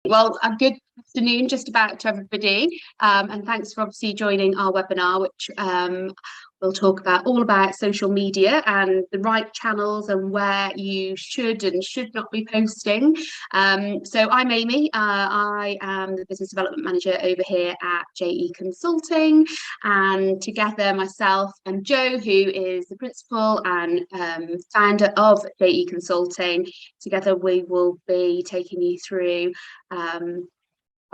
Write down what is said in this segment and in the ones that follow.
Well, a good afternoon just about to everybody, and thanks for obviously joining our webinar, which we'll talk about all about social media and the right channels and where you should and should not be posting. So I'm Amy. I am the Business Development Manager over here at JE Consulting, and together myself and Joe, who is the Principal and founder of JE Consulting, together we will be taking you through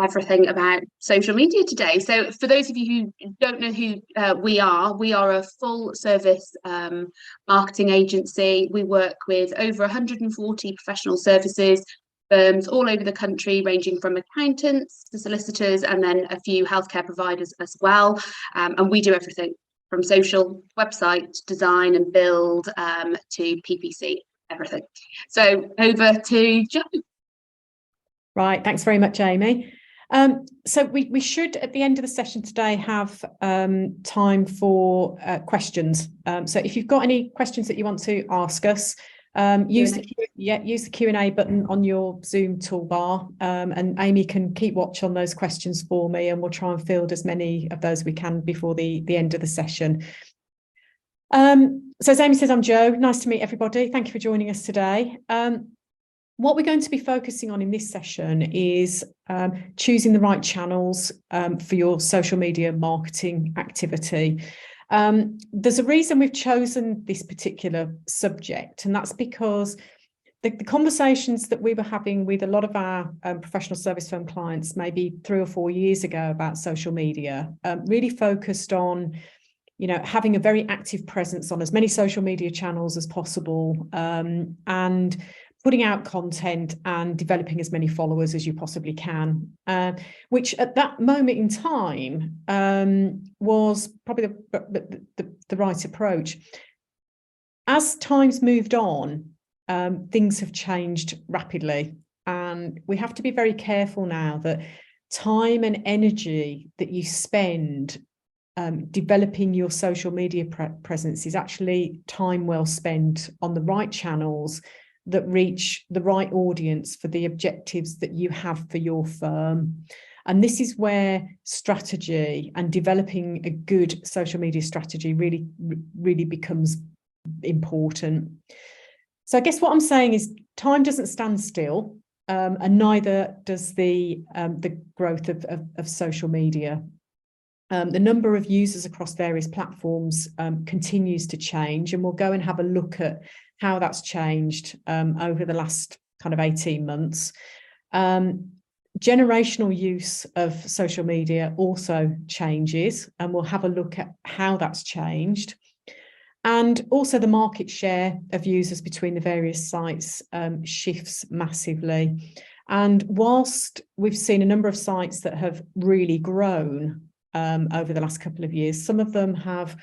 everything about social media today. So for those of you who don't know who we are a full service marketing agency. We work with over 140 professional services firms all over the country, ranging from accountants to solicitors and then a few healthcare providers as well. And we do everything from social, website design and build to PPC, everything. So over to Joe. Right, thanks very much, Amy. So we should, at the end of the session today, have time for questions. So if you've got any questions that you want to ask us, use the Q&A button on your Zoom toolbar, and Amy can keep watch on those questions for me, and we'll try and field as many of those we can before the end of the session. So as Amy says, I'm Joe. Nice to meet everybody. Thank you for joining us today. What we're going to be focusing on in this session is choosing the right channels for your social media marketing activity. There's a reason we've chosen this particular subject, and that's because the conversations that we were having with a lot of our professional service firm clients maybe 3 or 4 years ago about social media really focused on, you know, having a very active presence on as many social media channels as possible, and putting out content and developing as many followers as you possibly can, which at that moment in time was probably the right approach. As time's moved on, things have changed rapidly, and we have to be very careful now that time and energy that you spend developing your social media presence is actually time well spent on the right channels that reach the right audience for the objectives that you have for your firm. And this is where strategy and developing a good social media strategy really becomes important. So I guess what I'm saying is time doesn't stand still, and neither does the growth of social media. The number of users across various platforms continues to change, and we'll go and have a look at how that's changed over the last kind of 18 months. Generational use of social media also changes, and we'll have a look at how that's changed. And also the market share of users between the various sites shifts massively. And whilst we've seen a number of sites that have really grown over the last couple of years, some of them have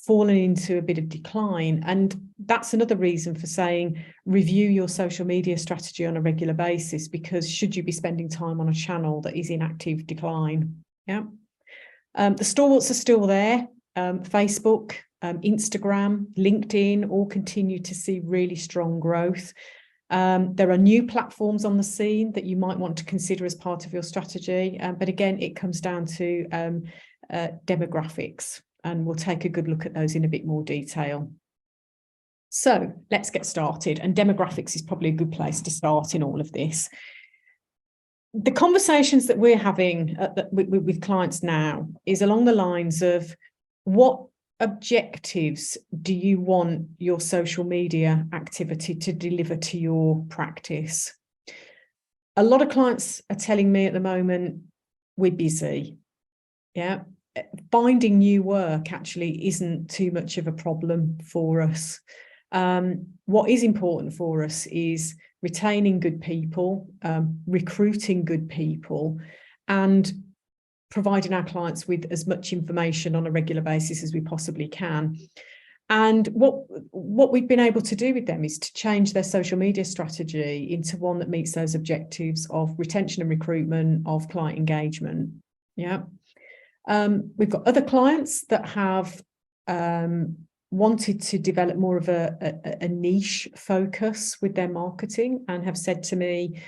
fallen into a bit of decline, and that's another reason for saying review your social media strategy on a regular basis, because should you be spending time on a channel that is in active decline? The stalwarts are still there. Facebook, Instagram, LinkedIn all continue to see really strong growth. There are new platforms on the scene that you might want to consider as part of your strategy, but again, it comes down to demographics, and we'll take a good look at those in a bit more detail. So let's get started, and demographics is probably a good place to start in all of this. The conversations that we're having with clients now is along the lines of, what objectives do you want your social media activity to deliver to your practice? A lot of clients are telling me at the moment, we're busy. Finding new work actually isn't too much of a problem for us. What is important for us is retaining good people, recruiting good people, and providing our clients with as much information on a regular basis as we possibly can. And what we've been able to do with them is to change their social media strategy into one that meets those objectives of retention and recruitment, of client engagement. We've got other clients that have wanted to develop more of a niche focus with their marketing, and have said to me,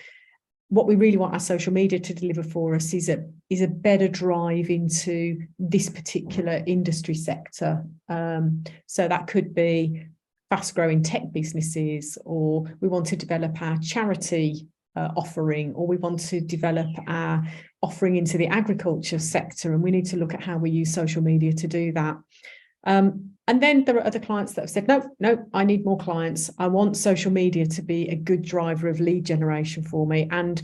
what we really want our social media to deliver for us is a better drive into this particular industry sector. So that could be fast-growing tech businesses, or we want to develop our charity offering, or we want to develop our offering into the agriculture sector, and we need to look at how we use social media to do that. And then there are other clients that have said, no, I need more clients. I want social media to be a good driver of lead generation for me, and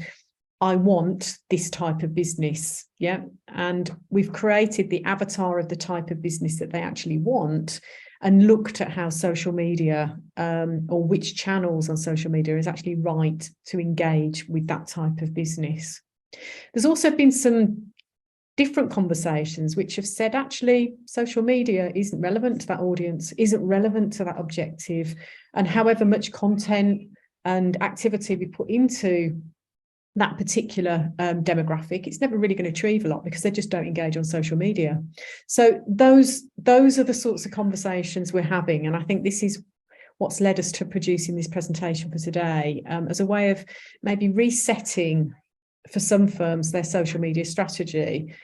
I want this type of business. Yeah. And we've created the avatar of the type of business that they actually want, and looked at how social media or which channels on social media is actually right to engage with that type of business. There's also been some different conversations which have said, actually, social media isn't relevant to that audience, isn't relevant to that objective. And however much content and activity we put into that particular demographic, it's never really going to achieve a lot because they just don't engage on social media. So those are the sorts of conversations we're having. And I think this is what's led us to producing this presentation for today, as a way of maybe resetting for some firms their social media strategy,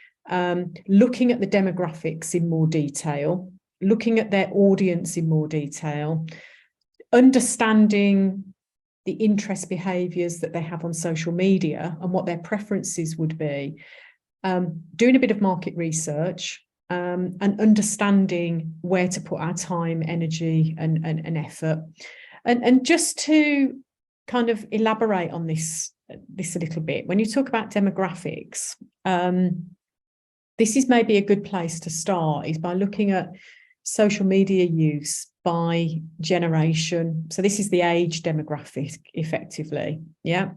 looking at the demographics in more detail, looking at their audience in more detail, understanding the interest behaviours that they have on social media and what their preferences would be, doing a bit of market research, and understanding where to put our time, energy and effort. And just to kind of elaborate on this a little bit, when you talk about demographics, this is maybe a good place to start, is by looking at social media use by generation. So this is the age demographic, effectively. Yeah.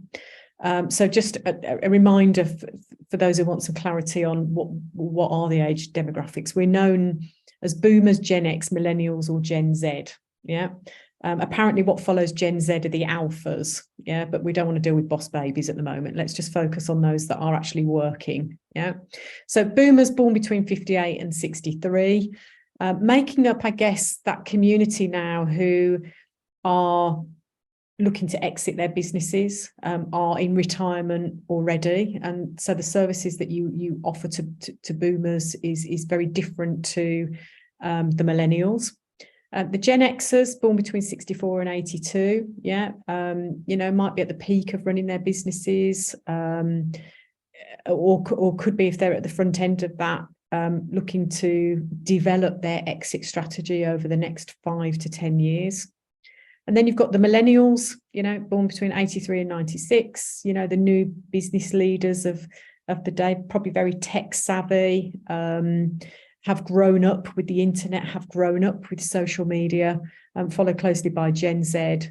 So just a reminder for those who want some clarity on what are the age demographics. We're known as boomers, Gen X, millennials, or Gen Z. Yeah. Apparently what follows Gen Z are the alphas. Yeah. But we don't want to deal with boss babies at the moment. Let's just focus on those that are actually working. Yeah. So boomers born between 58 and 63. Making up, I guess, that community now who are looking to exit their businesses, are in retirement already. And so the services that you offer to boomers is very different to the millennials. The Gen Xers born between 64 and 82, yeah, might be at the peak of running their businesses, or could be, if they're at the front end of that, looking to develop their exit strategy over the next 5 to 10 years. And then you've got the millennials, born between 83 and 96, the new business leaders of the day, probably very tech savvy, have grown up with the internet, have grown up with social media, followed closely by Gen Z,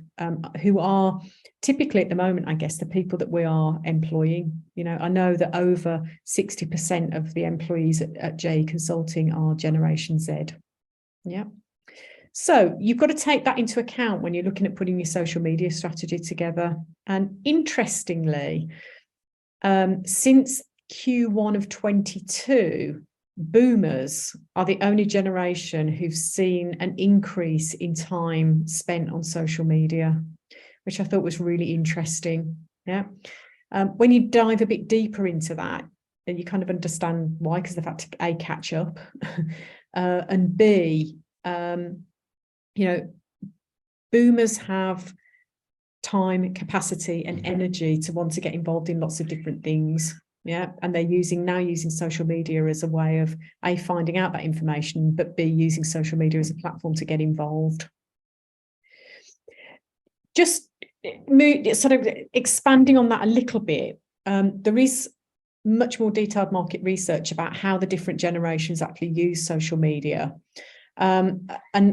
who are typically at the moment, I guess, the people that we are employing. I know that over 60% of the employees at JE Consulting are Generation Z. Yeah. So you've got to take that into account when you're looking at putting your social media strategy together. And interestingly, since Q1 of 22, boomers are the only generation who've seen an increase in time spent on social media, which I thought was really interesting. Yeah. When you dive a bit deeper into that, then you kind of understand why, because they've had to A, catch up, and B, boomers have time, capacity and energy to want to get involved in lots of different things. Yeah. And they're now using social media as a way of A, finding out that information, but B, using social media as a platform to get involved. Just sort of expanding on that a little bit, there is much more detailed market research about how the different generations actually use social media. And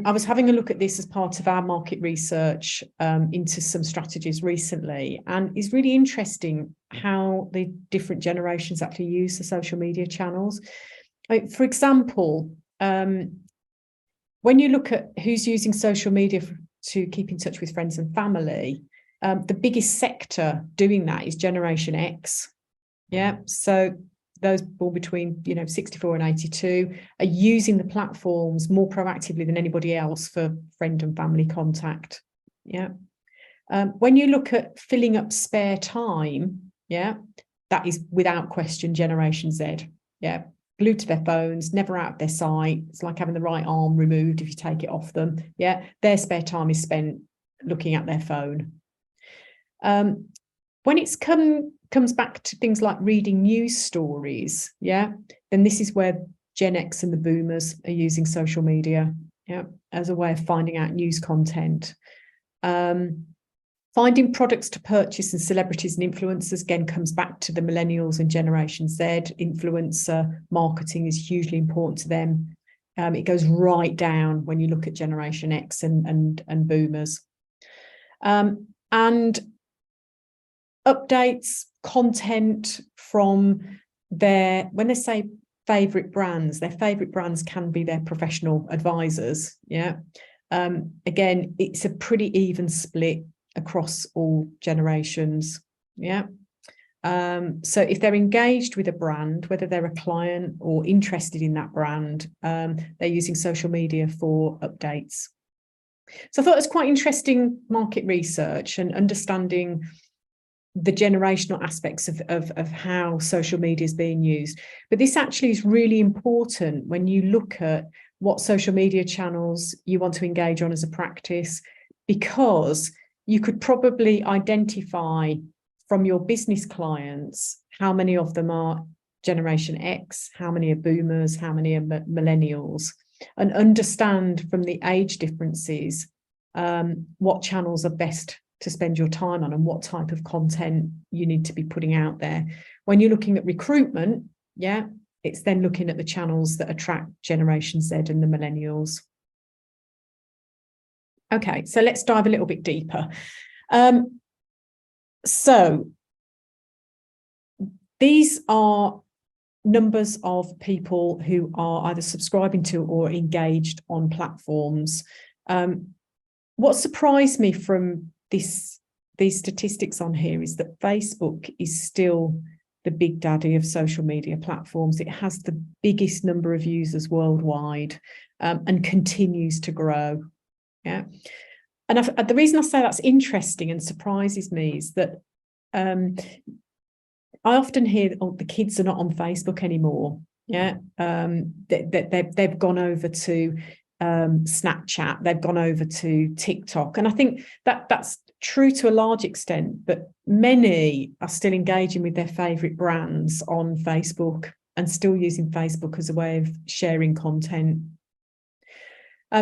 I was having a look at this as part of our market research into some strategies recently, and it's really interesting how the different generations actually use the social media channels. For example, when you look at who's using social media to keep in touch with friends and family, the biggest sector doing that is Generation X. Yeah, so those born between 64 and 82 are using the platforms more proactively than anybody else for friend and family contact. Yeah. When you look at filling up spare time, Yeah, that is without question Generation Z. Yeah, glued to their phones, never out of their sight. It's like having the right arm removed if you take it off them. Yeah, their spare time is spent looking at their phone. When it's comes back to things like reading news stories, yeah, then this is where Gen X and the boomers are using social media, yeah, as a way of finding out news content. Finding products to purchase and celebrities and influencers, again, comes back to the millennials and Generation Z. Influencer marketing is hugely important to them. It goes right down when you look at Generation X and boomers. And updates, content from when they say favorite brands, their favorite brands can be their professional advisors. Yeah. Again, it's a pretty even split across all generations. Yeah. So if they're engaged with a brand, whether they're a client or interested in that brand, they're using social media for updates. So I thought it was quite interesting market research and understanding the generational aspects of how social media is being used. But this actually is really important when you look at what social media channels you want to engage on as a practice, because you could probably identify from your business clients how many of them are Generation X, how many are boomers, how many are millennials, and understand from the age differences what channels are best to spend your time on and what type of content you need to be putting out there. When you're looking at recruitment, yeah, it's then looking at the channels that attract Generation Z and the millennials. Okay, so let's dive a little bit deeper. So these are numbers of people who are either subscribing to or engaged on platforms. What surprised me from these statistics on here is that Facebook is still the big daddy of social media platforms. It has the biggest number of users worldwide, and continues to grow. Yeah. And the reason I say that's interesting and surprises me is that I often hear, oh, the kids are not on Facebook anymore. Yeah. They've gone over to Snapchat, they've gone over to TikTok. And I think that's true to a large extent, but many are still engaging with their favorite brands on Facebook and still using Facebook as a way of sharing content.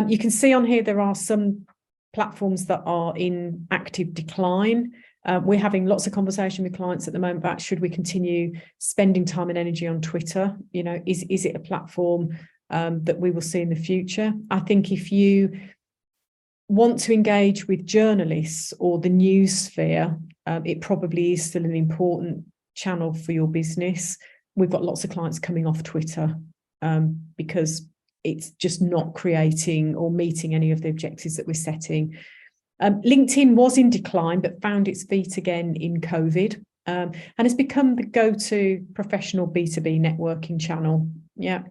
You can see on here there are some platforms that are in active decline. We're having lots of conversation with clients at the moment about should we continue spending time and energy on Twitter? You know, is it a platform that we will see in the future? I think if you want to engage with journalists or the news sphere, it probably is still an important channel for your business. We've got lots of clients coming off Twitter because it's just not creating or meeting any of the objectives that we're setting. LinkedIn was in decline, but found its feet again in COVID, and has become the go-to professional B2B networking channel. Yeah.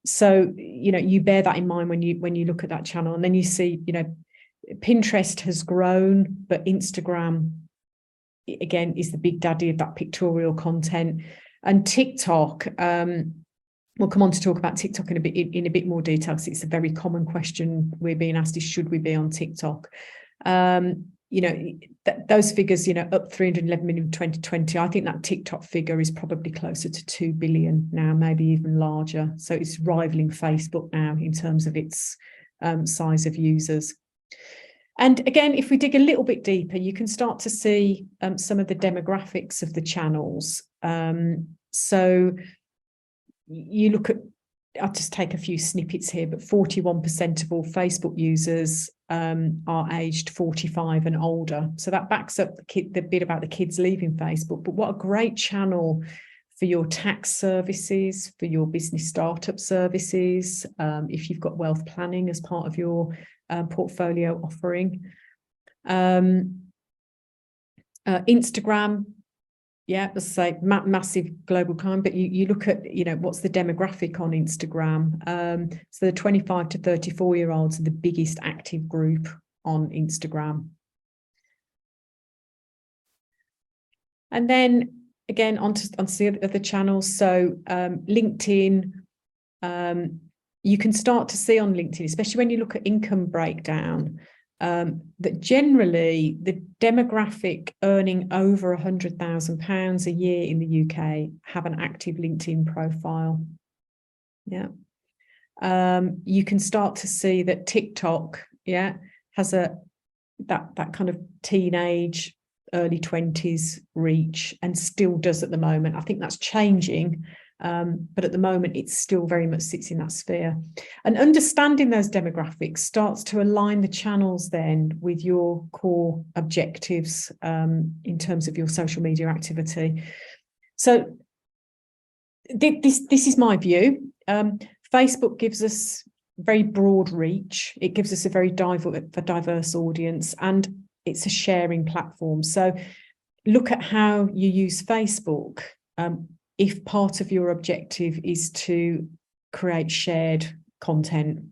So, you know, you bear that in mind when you look at that channel, and then you see, you know, Pinterest has grown, but Instagram, again, is the big daddy of that pictorial content. And TikTok, we'll come on to talk about TikTok in a bit more detail, because it's a very common question we're being asked is, should we be on TikTok? You know, those figures, you know, up 311 million in 2020. I think that TikTok figure is probably closer to 2 billion now, maybe even larger. So it's rivaling Facebook now in terms of its size of users. And again, if we dig a little bit deeper, you can start to see some of the demographics of the channels. So you look at, I'll just take a few snippets here, but 41% of all Facebook users are aged 45 and older. So that backs up the bit about the kids leaving Facebook. But what a great channel for your tax services, for your business startup services, if you've got wealth planning as part of your portfolio offering. Instagram, yeah, let's say massive global climb, but you look at, you know, what's the demographic on Instagram? So the 25 to 34-year-olds are the biggest active group on Instagram. And then again, onto the other channels. So LinkedIn, you can start to see on LinkedIn, especially when you look at income breakdown, that generally the demographic earning over £100,000 a year in the UK have an active LinkedIn profile. Yeah. You can start to see that TikTok, has that kind of teenage, early 20s reach, and still does at the moment. I think that's changing, but at the moment it still very much sits in that sphere. And understanding those demographics starts to align the channels then with your core objectives in terms of your social media activity. So this is my view. Facebook gives us very broad reach. It gives us a very diverse audience, and it's a sharing platform. So look at how you use Facebook if part of your objective is to create shared content.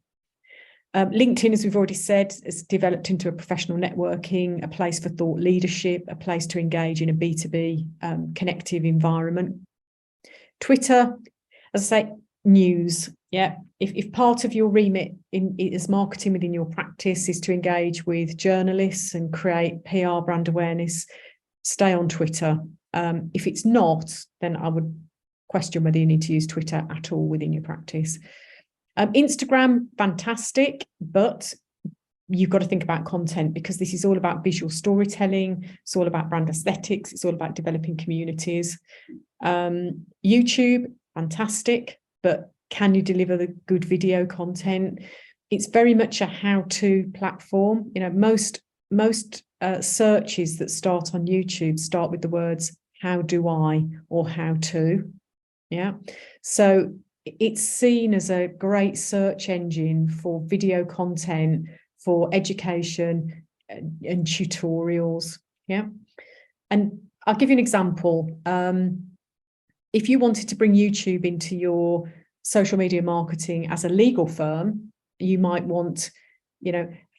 LinkedIn, as we've already said, has developed into a professional networking, a place for thought leadership, a place to engage in a B2B connective environment. Twitter, as I say, news. Yeah, if part of your remit is marketing within your practice is to engage with journalists and create PR brand awareness, stay on Twitter. If it's not, then I would question whether you need to use Twitter at all within your practice. Instagram, fantastic, but you've got to think about content, because this is all about visual storytelling. It's all about brand aesthetics. It's all about developing communities. YouTube, fantastic, but can you deliver the good video content? It's very much a how-to platform. You know, most searches that start on YouTube start with the words "how do I" or "how to." Yeah, so it's seen as a great search engine for video content, for education and tutorials. Yeah, and I'll give you an example. If you wanted to bring YouTube into your social media marketing as a legal firm, you might want,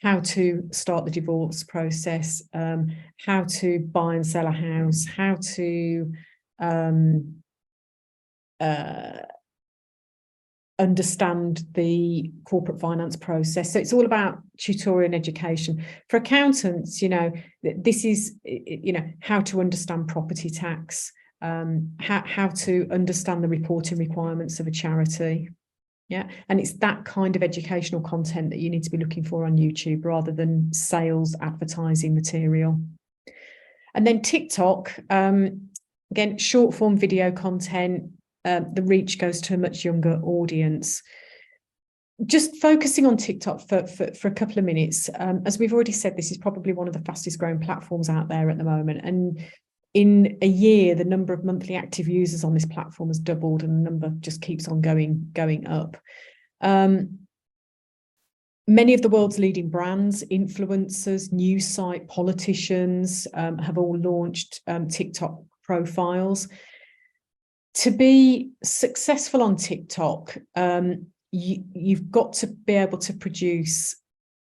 how to start the divorce process, how to buy and sell a house, how to understand the corporate finance process. So it's all about tutorial and education. For accountants, this is, how to understand property tax, how to understand the reporting requirements of a charity. Yeah, and it's that kind of educational content that you need to be looking for on YouTube rather than sales advertising material. And then TikTok, again, short form video content, the reach goes to a much younger audience. Just focusing on TikTok for a couple of minutes. As we've already said, this is probably one of the fastest growing platforms out there at the moment. And in a year, the number of monthly active users on this platform has doubled, and the number just keeps on going up. Many of the world's leading brands, influencers, news site, politicians have all launched TikTok profiles. To be successful on TikTok, you've got to be able to produce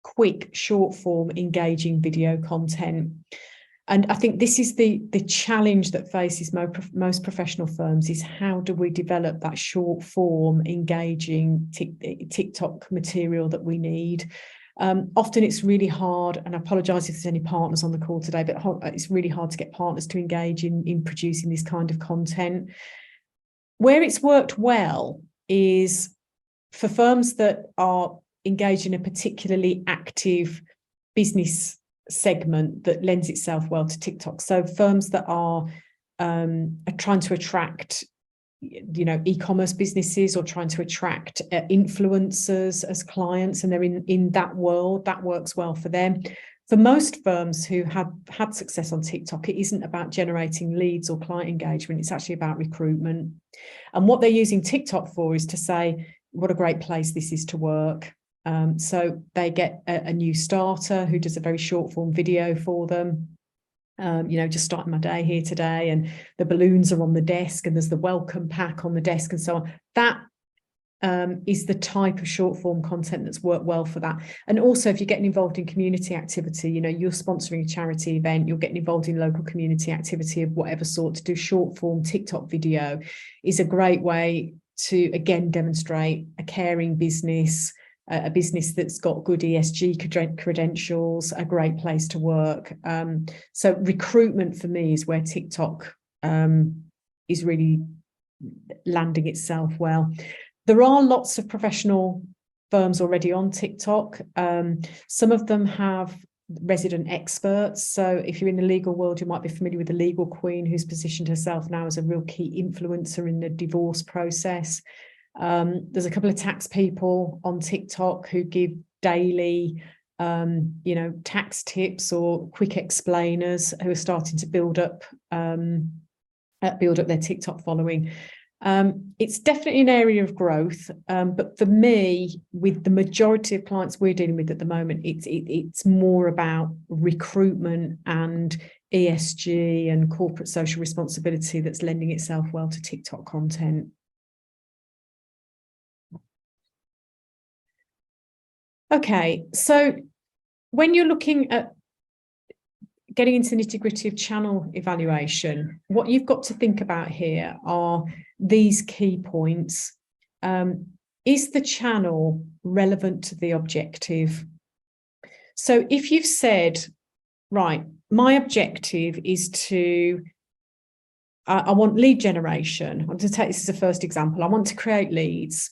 quick, short form, engaging video content. And I think this is the challenge that faces most professional firms, is how do we develop that short form, engaging TikTok material that we need? Often it's really hard, and I apologise if there's any partners on the call today, but it's really hard to get partners to engage in producing this kind of content. Where it's worked well is for firms that are engaged in a particularly active business segment that lends itself well to TikTok. So firms that are trying to attract, e-commerce businesses, or trying to attract influencers as clients, and they're in that world, that works well for them. For most firms who have had success on TikTok, it isn't about generating leads or client engagement. It's actually about recruitment. And what they're using TikTok for is to say, what a great place this is to work. So they get a new starter who does a very short form video for them. Just starting my day here today, and the balloons are on the desk, and there's the welcome pack on the desk, and so on. That is the type of short form content that's worked well for that. And also, if you're getting involved in community activity, you know, you're sponsoring a charity event, you're getting involved in local community activity of whatever sort, to do short form TikTok video is a great way to, again, demonstrate a caring business, a business that's got good ESG credentials, a great place to work. So recruitment for me is where TikTok is really landing itself well. There are lots of professional firms already on TikTok. Some of them have resident experts. So if you're in the legal world, you might be familiar with the Legal Queen, who's positioned herself now as a real key influencer in the divorce process. There's a couple of tax people on TikTok who give daily, you know, tax tips or quick explainers, who are starting to build up their TikTok following. It's definitely an area of growth, but for me, with the majority of clients we're dealing with at the moment, it's more about recruitment and ESG and corporate social responsibility that's lending itself well to TikTok content. Okay, so when you're looking at getting into the nitty-gritty of channel evaluation, what you've got to think about here are these key points. Is the channel relevant to the objective? So if you've said, right, my objective is to, I want lead generation. I'm going to take this as a first example. I want to create leads.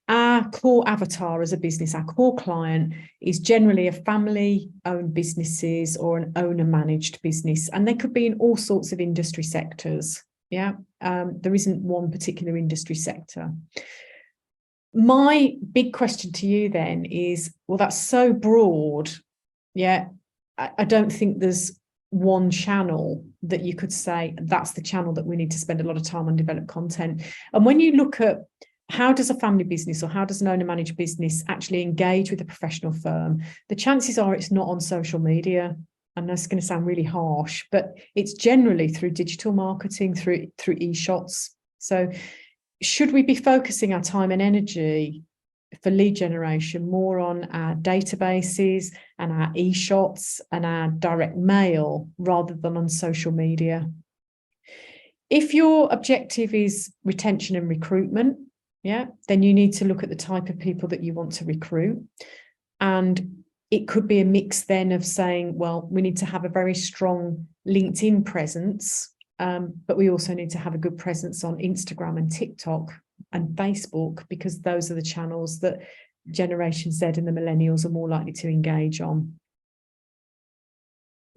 Our core avatar as a business, our core client, is generally a family-owned businesses or an owner-managed business, and they could be in all sorts of industry sectors. Yeah, there isn't one particular industry sector. My big question to you then is, well, that's so broad. Yeah, I don't think there's one channel that you could say that's the channel that we need to spend a lot of time on develop content. And when you look at how does a family business or how does an owner-managed business actually engage with a professional firm, the chances are it's not on social media. And that's going to sound really harsh, but it's generally through digital marketing, through e-shots. So should we be focusing our time and energy for lead generation more on our databases and our e-shots and our direct mail rather than on social media? If your objective is retention and recruitment, yeah, then you need to look at the type of people that you want to recruit. And it could be a mix then of saying, well, we need to have a very strong LinkedIn presence, but we also need to have a good presence on Instagram and TikTok and Facebook, because those are the channels that Generation Z and the millennials are more likely to engage on.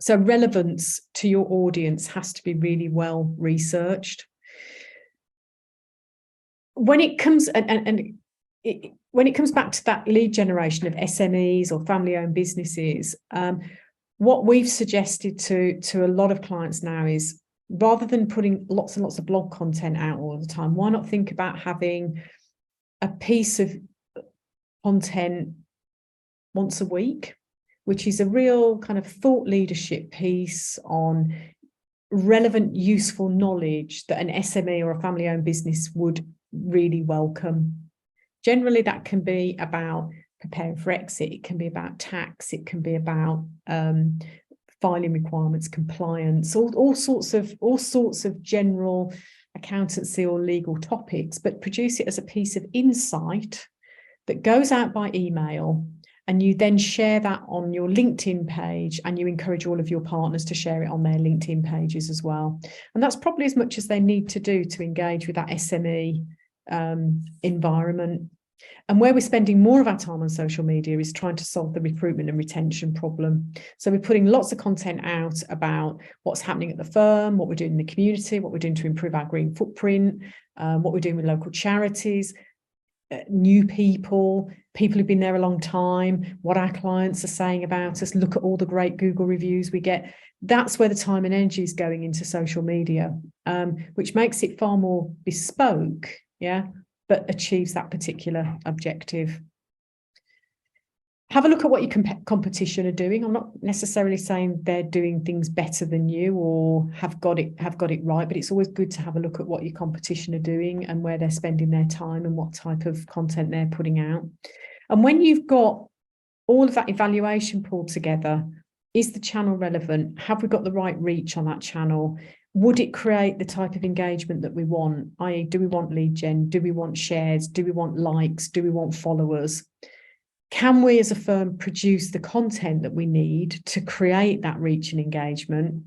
So relevance to your audience has to be really well researched. When it comes when it comes back to that lead generation of SMEs or family-owned businesses, what we've suggested to a lot of clients now is, rather than putting lots and lots of blog content out all the time, why not think about having a piece of content once a week, which is a real kind of thought leadership piece on relevant, useful knowledge that an SME or a family-owned business would really welcome. Generally, that can be about preparing for exit. It can be about tax. It can be about filing requirements, compliance, all sorts of general accountancy or legal topics. But produce it as a piece of insight that goes out by email, and you then share that on your LinkedIn page, and you encourage all of your partners to share it on their LinkedIn pages as well. And that's probably as much as they need to do to engage with that SME environment. And where we're spending more of our time on social media is trying to solve the recruitment and retention problem. So we're putting lots of content out about what's happening at the firm, what we're doing in the community, what we're doing to improve our green footprint, what we're doing with local charities, new people who've been there a long time, what our clients are saying about us. Look at all the great Google reviews we get. That's where the time and energy is going into social media, which makes it far more bespoke, yeah, but achieves that particular objective. Have a look at what your competition are doing. I'm not necessarily saying they're doing things better than you or have got it right, but it's always good to have a look at what your competition are doing and where they're spending their time and what type of content they're putting out. And when you've got all of that evaluation pulled together, is the channel relevant? Have we got the right reach on that channel? Would it create the type of engagement that we want? I.e., do we want lead gen? Do we want shares? Do we want likes? Do we want followers? Can we as a firm produce the content that we need to create that reach and engagement?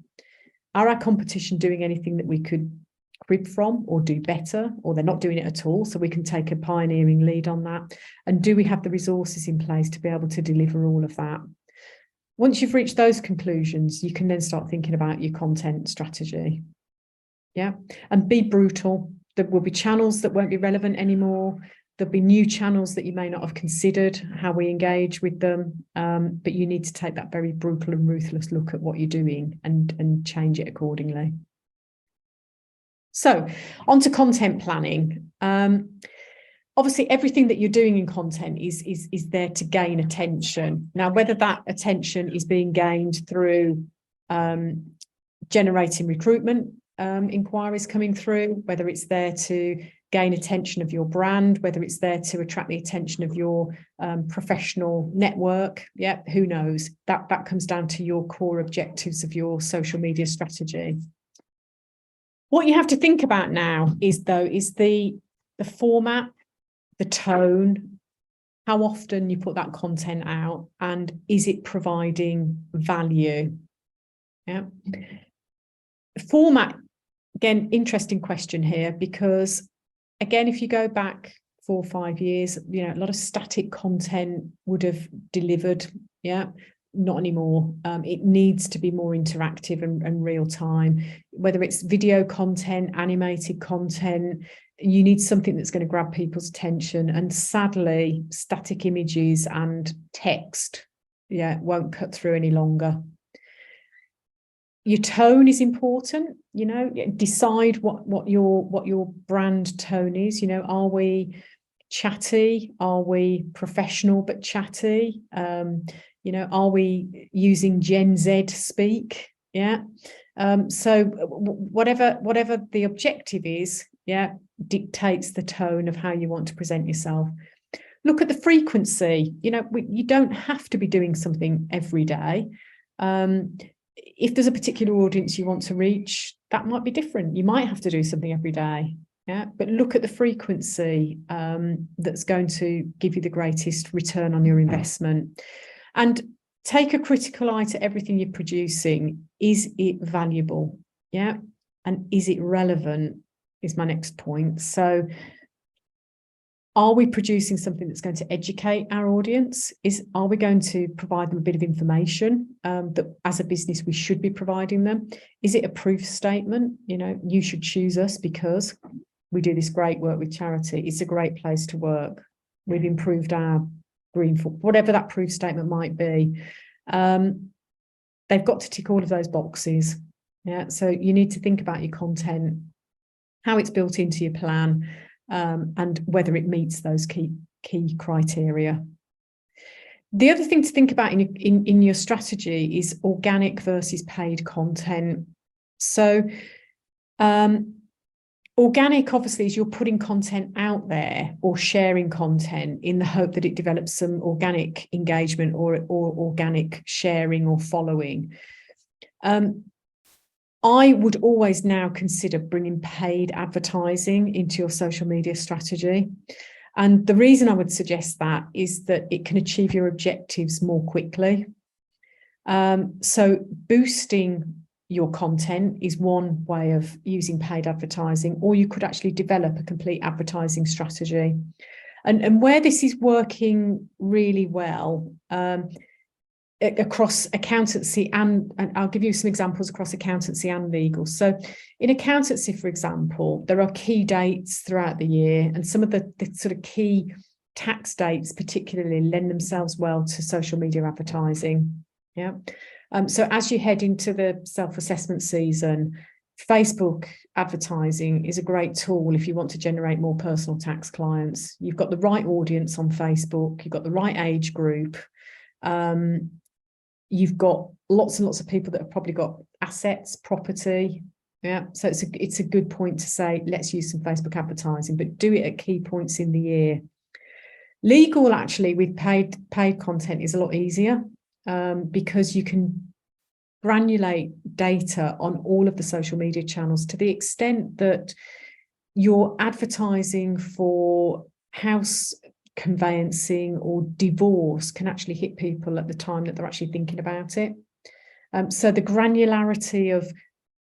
Are our competition doing anything that we could crib from or do better, or they're not doing it at all, so we can take a pioneering lead on that? And do we have the resources in place to be able to deliver all of that? Once you've reached those conclusions, you can then start thinking about your content strategy. Yeah, and be brutal. There will be channels that won't be relevant anymore. There'll be new channels that you may not have considered how we engage with them, but you need to take that very brutal and ruthless look at what you're doing and change it accordingly. So, on to content planning. Obviously, everything that you're doing in content is there to gain attention. Now, whether that attention is being gained through generating recruitment inquiries coming through, whether it's there to gain attention of your brand, whether it's there to attract the attention of your professional network, yeah, who knows? That comes down to your core objectives of your social media strategy. What you have to think about now is the format, the tone, how often you put that content out, and is it providing value? Yeah. Format, again, interesting question here, because again, if you go back 4 or 5 years, you know, a lot of static content would have delivered. Yeah, not anymore. It needs to be more interactive and real time, whether it's video content, animated content. You need something that's going to grab people's attention. And sadly, static images and text, yeah, won't cut through any longer. Your tone is important, you know, decide what your brand tone is. You know, are we chatty? Are we professional but chatty? You know, are we using Gen Z speak? Yeah. So whatever the objective is, yeah, dictates the tone of how you want to present yourself. Look at the frequency. You know, you don't have to be doing something every day. If there's a particular audience you want to reach, that might be different. You might have to do something every day. Yeah, but look at the frequency that's going to give you the greatest return on your investment. And take a critical eye to everything you're producing. Is it valuable? Yeah. And is it relevant is my next point. So are we producing something that's going to educate our audience? Are we going to provide them a bit of information that as a business we should be providing them? Is it a proof statement? You know, you should choose us because we do this great work with charity. It's a great place to work. We've improved our green footprint, whatever that proof statement might be. They've got to tick all of those boxes. Yeah, so you need to think about your content, how it's built into your plan, and whether it meets those key criteria. The other thing to think about in your strategy is organic versus paid content. So organic, obviously, is you're putting content out there or sharing content in the hope that it develops some organic engagement or organic sharing or following. I would always now consider bringing paid advertising into your social media strategy. And the reason I would suggest that is that it can achieve your objectives more quickly. So boosting your content is one way of using paid advertising, or you could actually develop a complete advertising strategy. And where this is working really well, across accountancy and I'll give you some examples across accountancy and legal. So in accountancy, for example, there are key dates throughout the year, and some of the sort of key tax dates particularly lend themselves well to social media advertising. Yeah. So as you head into the self-assessment season, Facebook advertising is a great tool if you want to generate more personal tax clients. You've got the right audience on Facebook, you've got the right age group, you've got lots and lots of people that have probably got assets, property. Yeah, so it's a good point to say, let's use some Facebook advertising, but do it at key points in the year. Legal, actually, with paid content is a lot easier because you can granulate data on all of the social media channels to the extent that your advertising for house conveyancing or divorce can actually hit people at the time that they're actually thinking about it. So the granularity of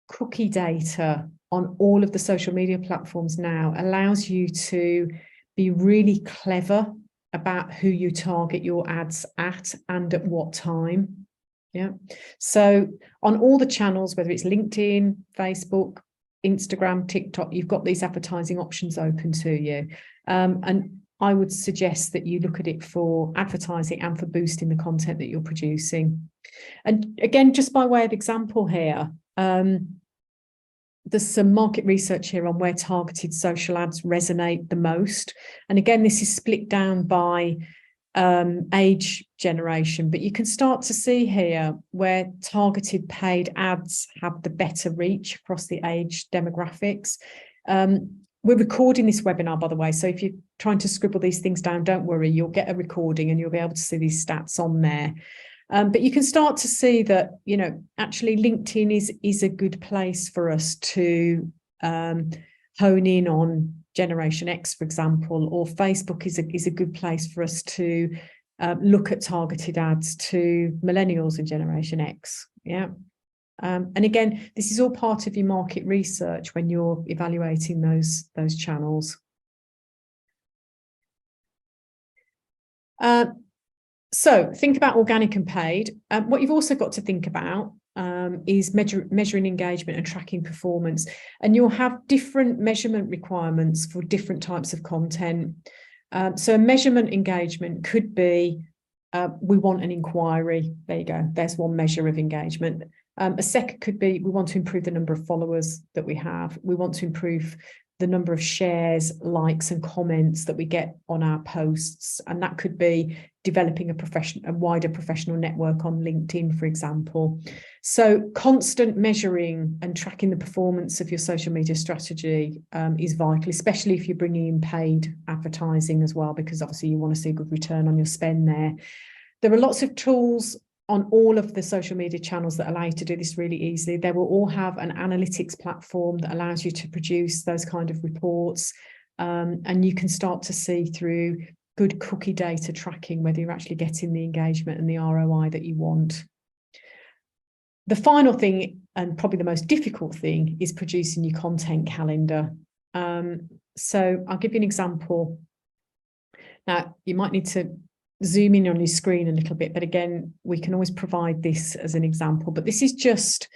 cookie data on all of the social media platforms now allows you to be really clever about who you target your ads at and at what time. Yeah. So on all the channels, whether it's LinkedIn, Facebook, Instagram, TikTok, you've got these advertising options open to you. And I would suggest that you look at it for advertising and for boosting the content that you're producing. And again, just by way of example here, there's some market research here on where targeted social ads resonate the most. And again, this is split down by age generation, but you can start to see here where targeted paid ads have the better reach across the age demographics. We're recording this webinar, by the way, so if you're trying to scribble these things down, don't worry, you'll get a recording and you'll be able to see these stats on there. But you can start to see that, you know, actually LinkedIn is a good place for us to hone in on Generation X, for example, or Facebook is a good place for us to look at targeted ads to millennials and Generation X. Yeah. And again, this is all part of your market research when you're evaluating those channels. So think about organic and paid. What you've also got to think about is measuring engagement and tracking performance. And you'll have different measurement requirements for different types of content. So measurement engagement could be, we want an inquiry. There you go. There's one measure of engagement. A second could be, we want to improve the number of followers that we have. We want to improve the number of shares, likes and comments that we get on our posts. And that could be developing a wider professional network on LinkedIn, for example. So constant measuring and tracking the performance of your social media strategy is vital, especially if you're bringing in paid advertising as well, because obviously you want to see a good return on your spend there. There are lots of tools on all of the social media channels that allow you to do this really easily. They will all have an analytics platform that allows you to produce those kind of reports. And you can start to see through good cookie data tracking whether you're actually getting the engagement and the ROI that you want. The final thing, and probably the most difficult thing, is producing your content calendar. So I'll give you an example. Now, you might need to zoom in on your screen a little bit, but again, we can always provide this as an example. But this is just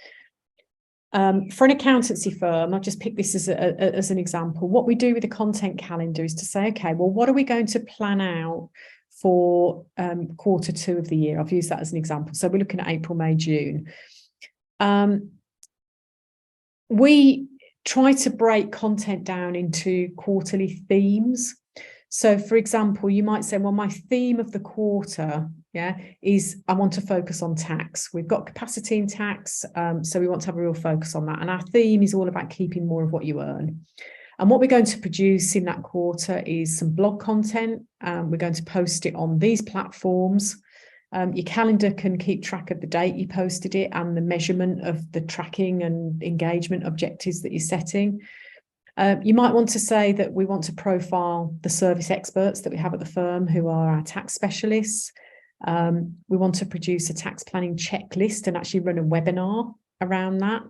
for an accountancy firm. I'll just pick this as an example. What we do with the content calendar is to say, okay, well, what are we going to plan out for Q2 of the year? I've used that as an example. So we're looking at April, May, June. We try to break content down into quarterly themes. So, for example, you might say, well, my theme of the quarter, is I want to focus on tax. We've got capacity in tax, so we want to have a real focus on that. And our theme is all about keeping more of what you earn. And what we're going to produce in that quarter is some blog content. We're going to post it on these platforms. Your calendar can keep track of the date you posted it and the measurement of the tracking and engagement objectives that you're setting. You might want to say that we want to profile the service experts that we have at the firm who are our tax specialists. We want to produce a tax planning checklist and actually run a webinar around that.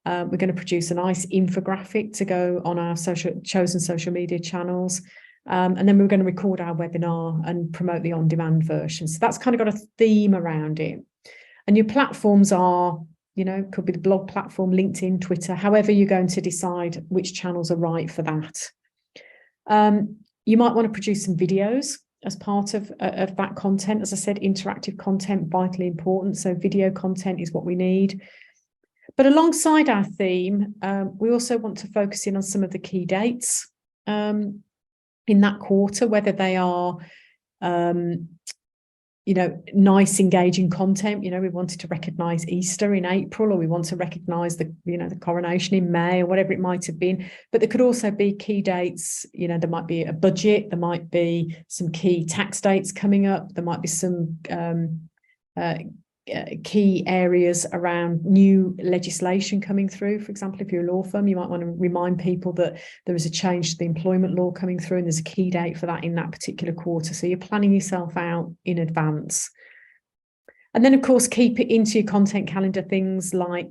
We're going to produce a nice infographic to go on our chosen social media channels. And then we're going to record our webinar and promote the on-demand version. So that's kind of got a theme around it. And your platforms are, could be the blog platform, LinkedIn, Twitter, however you're going to decide which channels are right for that. You might want to produce some videos as part of that content. As I said, interactive content, vitally important. So video content is what we need. But alongside our theme, we also want to focus in on some of the key dates in that quarter, whether they are nice, engaging content. We wanted to recognise Easter in April, or we want to recognise the coronation in May, or whatever it might have been. But there could also be key dates. There might be a budget, there might be some key tax dates coming up, there might be some key areas around new legislation coming through. For example, if you're a law firm, you might want to remind people that there is a change to the employment law coming through, and there's a key date for that in that particular quarter. So you're planning yourself out in advance. And then, of course, keep it into your content calendar, things like,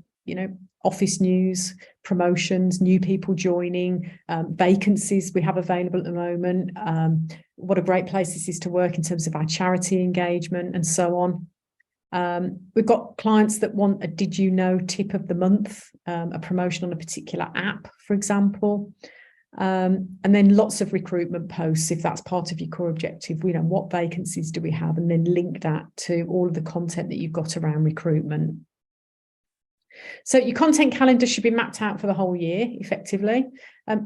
office news, promotions, new people joining, vacancies we have available at the moment, what a great place this is to work in terms of our charity engagement, and so on. We've got clients that want a did you know tip of the month, a promotion on a particular app, for example. And then lots of recruitment posts, if that's part of your core objective. What vacancies do we have? And then link that to all of the content that you've got around recruitment. So your content calendar should be mapped out for the whole year, effectively.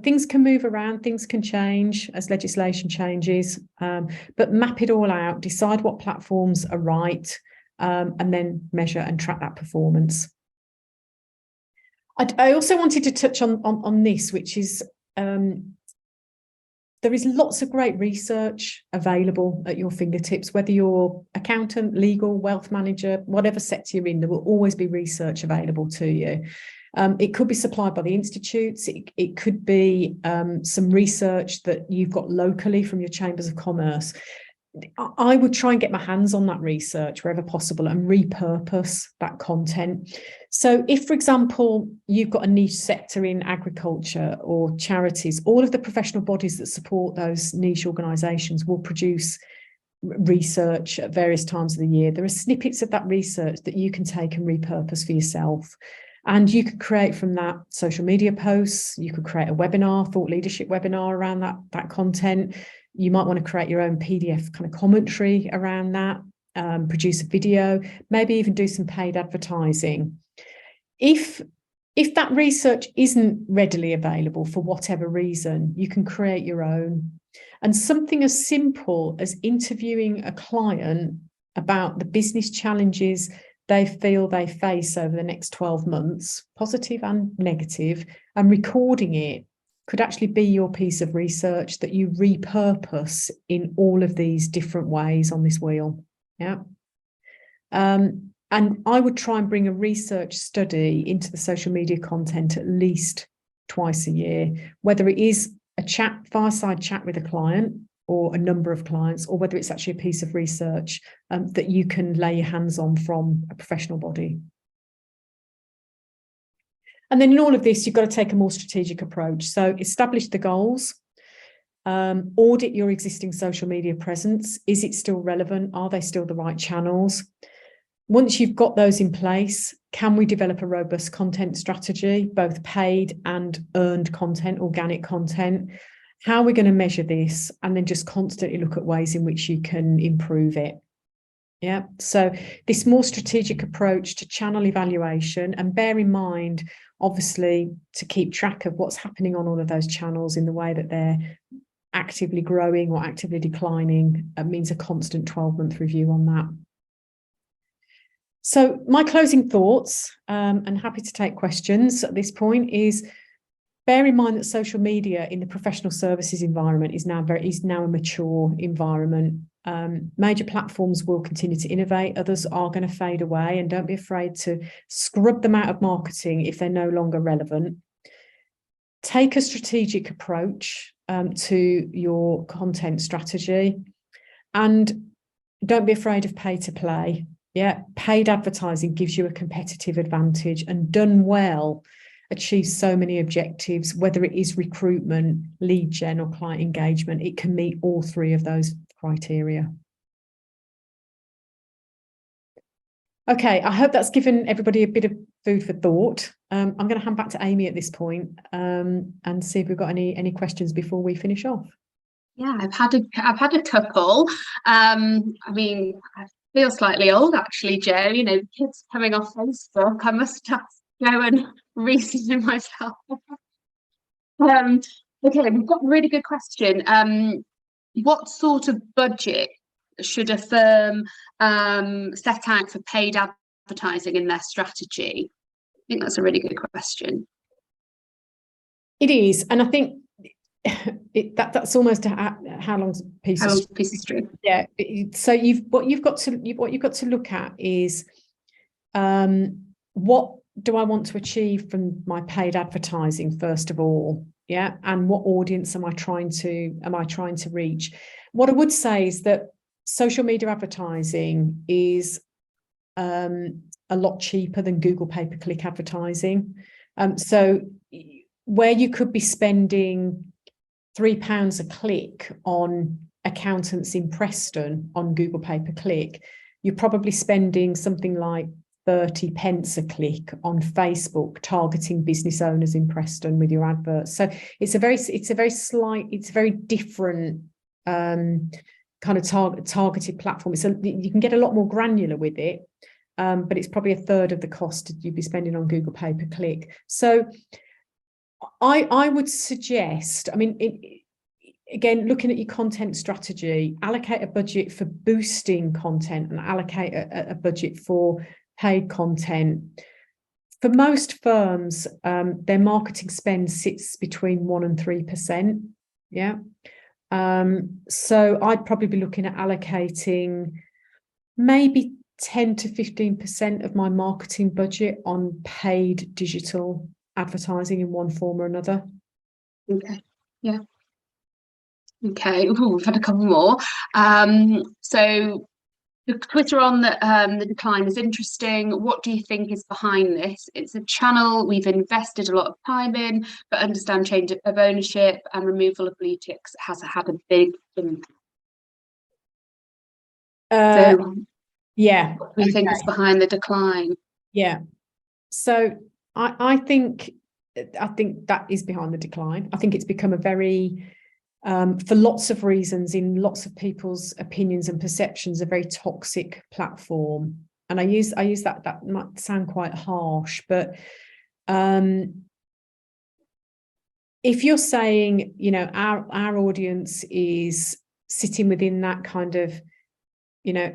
Things can move around, things can change as legislation changes, but map it all out, decide what platforms are right, and then measure and track that performance. I also wanted to touch on this, which is there is lots of great research available at your fingertips, whether you're accountant, legal, wealth manager, whatever sector you're in, there will always be research available to you. It could be supplied by the institutes. It could be some research that you've got locally from your chambers of commerce. I would try and get my hands on that research wherever possible and repurpose that content. So if, for example, you've got a niche sector in agriculture or charities, all of the professional bodies that support those niche organisations will produce research at various times of the year. There are snippets of that research that you can take and repurpose for yourself. And you could create from that social media posts. You could create a webinar, thought leadership webinar around that content. You might want to create your own PDF kind of commentary around that, produce a video, maybe even do some paid advertising. If that research isn't readily available for whatever reason, you can create your own. And something as simple as interviewing a client about the business challenges they feel they face over the next 12 months, positive and negative, and recording it could actually be your piece of research that you repurpose in all of these different ways on this wheel. Yeah. And I would try and bring a research study into the social media content at least twice a year, whether it is a fireside chat with a client or a number of clients, or whether it's actually a piece of research that you can lay your hands on from a professional body. And then in all of this, you've got to take a more strategic approach. So establish the goals, audit your existing social media presence. Is it still relevant? Are they still the right channels? Once you've got those in place, can we develop a robust content strategy, both paid and earned content, organic content? How are we going to measure this? And then just constantly look at ways in which you can improve it. Yeah. So this more strategic approach to channel evaluation, and bear in mind, obviously, to keep track of what's happening on all of those channels in the way that they're actively growing or actively declining, means a constant 12-month review on that. So my closing thoughts, and happy to take questions at this point, is bear in mind that social media in the professional services environment is now a mature environment. Major platforms will continue to innovate, others are going to fade away, and don't be afraid to scrub them out of marketing if they're no longer relevant. Take a strategic approach to your content strategy, and don't be afraid of pay to play. Yeah, paid advertising gives you a competitive advantage, and done well achieves so many objectives, whether it is recruitment, lead gen, or client engagement. It can meet all three of those criteria. Okay, I hope that's given everybody a bit of food for thought. I'm going to hand back to Amy at this point, and see if we've got any questions before we finish off. Yeah, I've had a couple. I mean, I feel slightly old actually, Jo. You know, the kids coming off Facebook. I must go and research myself. Okay, we've got a really good question. What sort of budget should a firm set out for paid advertising in their strategy? I think that's a really good question. It is, and I think that's almost how long's a piece How of long's a piece of string? Yeah. So what you've got to look at is what do I want to achieve from my paid advertising first of all, yeah, and what audience am I trying to reach? What I would say is that social media advertising is a lot cheaper than Google pay-per-click advertising. So where you could be spending £3 a click on accountants in Preston on Google pay-per-click, you're probably spending something like 30 pence a click on Facebook targeting business owners in Preston with your adverts. So it's a very different kind of targeted platform. You can get a lot more granular with it, but it's probably a third of the cost you'd be spending on Google pay-per-click. So I would suggest, I mean, again, looking at your content strategy, allocate a budget for boosting content and allocate a budget for paid content. For most firms, their marketing spend sits between 1% and 3%. Yeah. So I'd probably be looking at allocating maybe 10 to 15% of my marketing budget on paid digital advertising in one form or another. Okay. Yeah. Okay. Ooh, we've had a couple more. So the Twitter on the decline is interesting. What do you think is behind this? It's a channel we've invested a lot of time in, but understand change of ownership and removal of blue ticks has had a big impact. So yeah. What do you think is behind the decline? Yeah. So I think that is behind the decline. I think it's become a very for lots of reasons, in lots of people's opinions and perceptions, a very toxic platform. And I use that might sound quite harsh, but if you're saying, you know, our audience is sitting within that kind of, you know,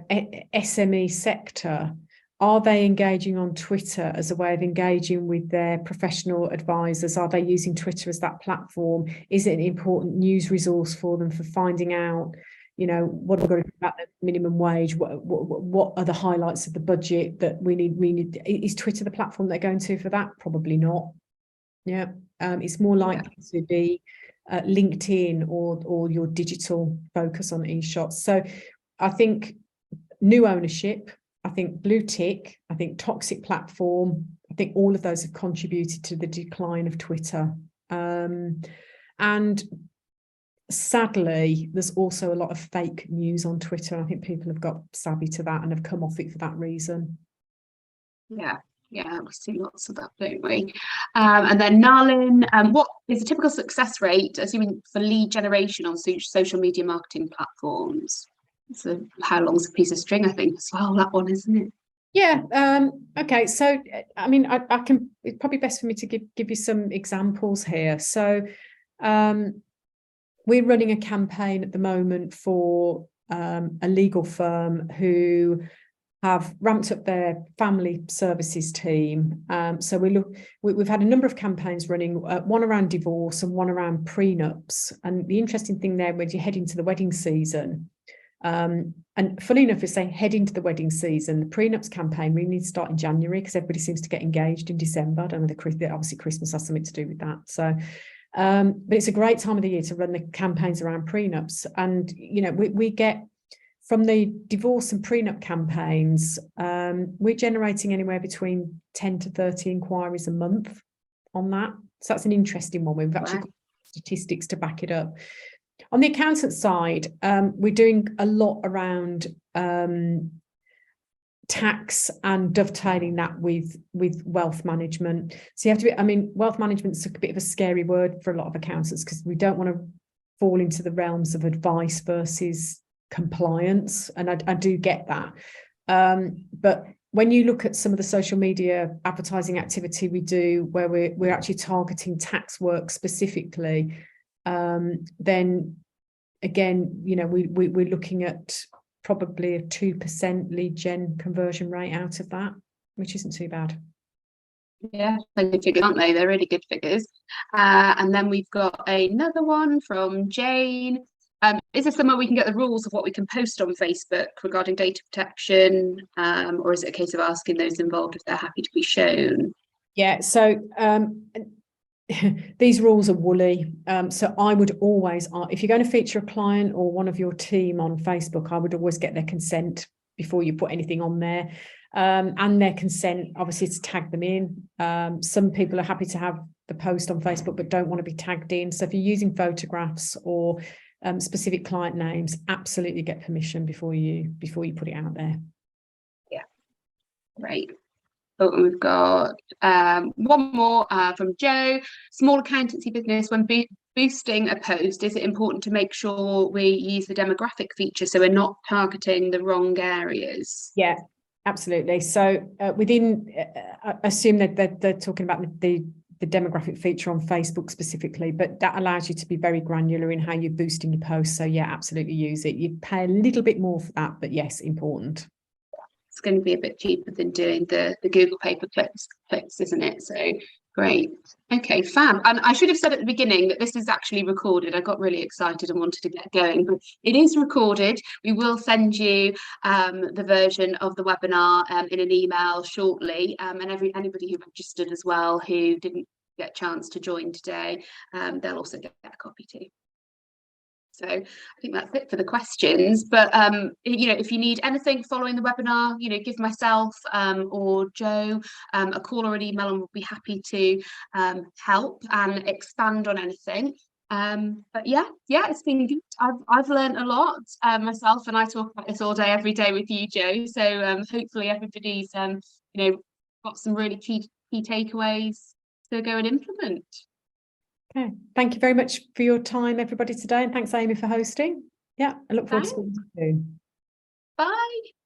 SME sector, are they engaging on Twitter as a way of engaging with their professional advisors? Are they using Twitter as that platform? Is it an important news resource for them for finding out, you know, what we're going to do about the minimum wage? What are the highlights of the budget that we need? Is Twitter the platform they're going to for that? Probably not. Yeah, it's more likely to be LinkedIn or your digital focus on eShots. So I think new ownership, I think blue tick, I think toxic platform, I think all of those have contributed to the decline of Twitter. And sadly, there's also a lot of fake news on Twitter. I think people have got savvy to that and have come off it for that reason. Yeah, we see lots of that, don't we? And then Nalin, what is a typical success rate, assuming for lead generation on social media marketing platforms? So how long's a piece of string, I think, as well, that one, isn't it? Yeah. Okay. So, I mean, I can, it's probably best for me to give you some examples here. So, we're running a campaign at the moment for a legal firm who have ramped up their family services team. So we've had a number of campaigns running, one around divorce and one around prenups. And the interesting thing there, when you head into the wedding season, and funny enough, if they head into the wedding season, the prenups campaign really needs to start in January because everybody seems to get engaged in December. I don't know, obviously Christmas has something to do with that. So, but it's a great time of the year to run the campaigns around prenups. And, you know, we get from the divorce and prenup campaigns, we're generating anywhere between 10 to 30 inquiries a month on that. So that's an interesting one. We've actually got statistics to back it up. On the accountant side, we're doing a lot around tax and dovetailing that with wealth management. So you have to be, I mean, wealth management's a bit of a scary word for a lot of accountants because we don't want to fall into the realms of advice versus compliance. And I do get that. But when you look at some of the social media advertising activity we do, where we're actually targeting tax work specifically, then again, you know, we're looking at probably a 2% lead gen conversion rate out of that, which isn't too bad. Yeah, they're good figures, aren't they? They're really good figures. And then we've got another one from Jane. Is there somewhere we can get the rules of what we can post on Facebook regarding data protection? Or is it a case of asking those involved if they're happy to be shown? Yeah, so these rules are woolly. So I would always, if you're going to feature a client or one of your team on Facebook, I would always get their consent before you put anything on there. And their consent, obviously, to tag them in. Some people are happy to have the post on Facebook but don't want to be tagged in. So if you're using photographs or specific client names, absolutely get permission before you put it out there. Yeah, great. Oh, we've got one more from Joe. Small accountancy business, when boosting a post, is it important to make sure we use the demographic feature so we're not targeting the wrong areas? Yeah, absolutely. So within, I assume that they're talking about the demographic feature on Facebook specifically, but that allows you to be very granular in how you're boosting your posts. So yeah, absolutely use it. You pay a little bit more for that, but yes, important. It's going to be a bit cheaper than doing the Google pay-per-clicks, isn't it? So great. Okay, fab. And I should have said at the beginning that this is actually recorded. I got really excited and wanted to get going, but it is recorded. We will send you the version of the webinar in an email shortly. And anybody who registered as well who didn't get a chance to join today, they'll also get a copy too. So I think that's it for the questions. But you know, if you need anything following the webinar, you know, give myself or Joe a call or an email, and we'll be happy to help and expand on anything. But yeah, it's been good. I've learned a lot myself, and I talk about this all day, every day with you, Joe. So hopefully everybody's you know, got some really key takeaways to go and implement. Okay, thank you very much for your time, everybody, today, and thanks, Amy, for hosting. Yeah, I look forward to speaking to you soon. Bye.